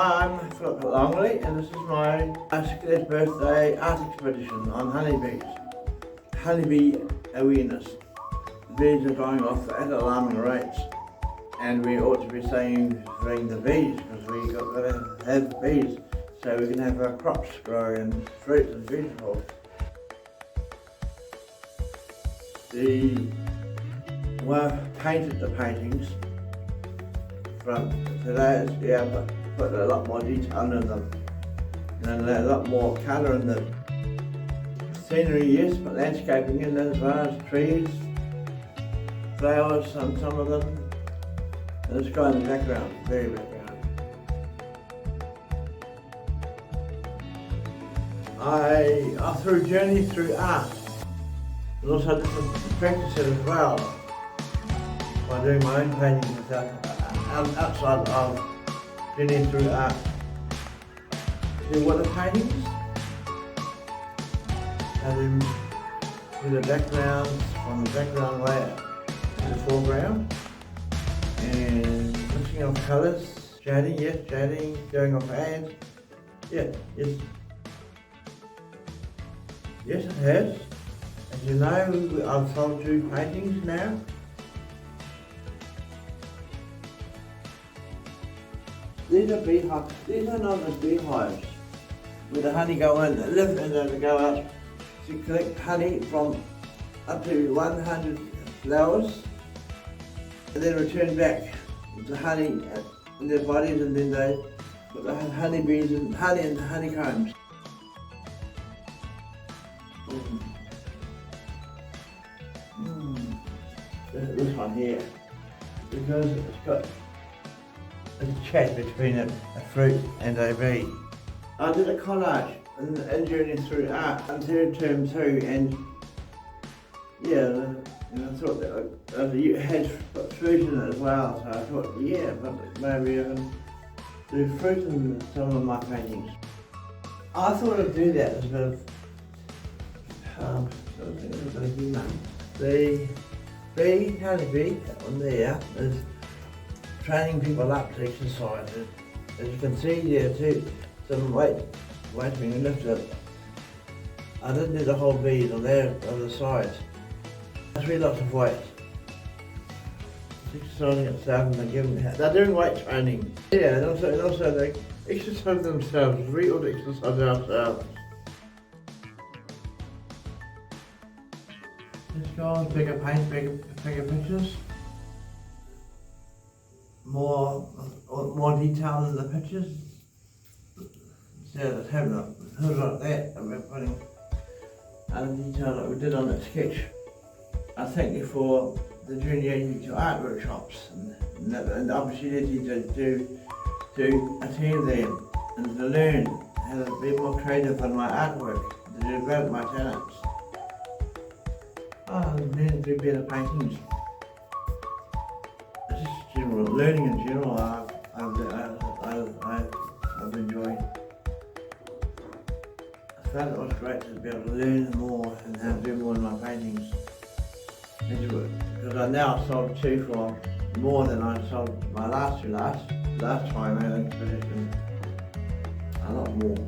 I'm Phillip Longley, and this is my 60th birthday art exhibition on honeybees. Honeybee awareness. Bees are dying off at alarming rates, and we ought to be saving the bees because we've got to have bees so we can have our crops grow and fruits and vegetables. The way I've painted the paintings from today is put a lot more detail in them and a lot more colour in them. Scenery, yes, but landscaping in as well as trees, flowers, some of them, and the sky in the background, very background. I through journey through art, and also did some practice it as well by doing my own paintings outside of journey through art. Do water paintings, and do the backgrounds from the background layer to the foreground, and mixing of colours, shading, yes, shading, going off hands, yeah, yes. Yes, it has. As you know, I've sold 2 paintings now. These are beehives. These are known as beehives, where the honey go in, they live and they go out to collect honey from up to 100 flowers, and then return back with the honey in their bodies, and then they put the honeybees and honey in the honeycombs. This one here, because it's got a chat between a fruit and a bee. I did a collage in journey through art in term 2, and yeah, and I thought that you had fruit in it as well, so I thought, yeah, but maybe I can do fruit in some of my paintings. I thought I'd do that as a bit of the honeybee, that one there, is training people up to exercise. As you can see there too, some weight being lifted. I didn't do the whole bees on the sides. That's really lots of weight. It's exercising itself, and they're doing weight training. Yeah, and also they exercise themselves. We ought to exercise ourselves. Let's go on, bigger paint, bigger pictures. More detail in the pictures. Instead of having a hood like that, and we're putting other detail that we did on that sketch. I thank you for the junior to art workshops and the opportunity to attend them and to learn how to be more creative on my artwork, to develop my talents. Learn to do better paintings. It's just general learning in general. I've enjoyed. I felt it was great to be able to learn more and how to do more in my paintings. Because I now sold 2 for more than I sold my last time I had an exhibition. A lot more.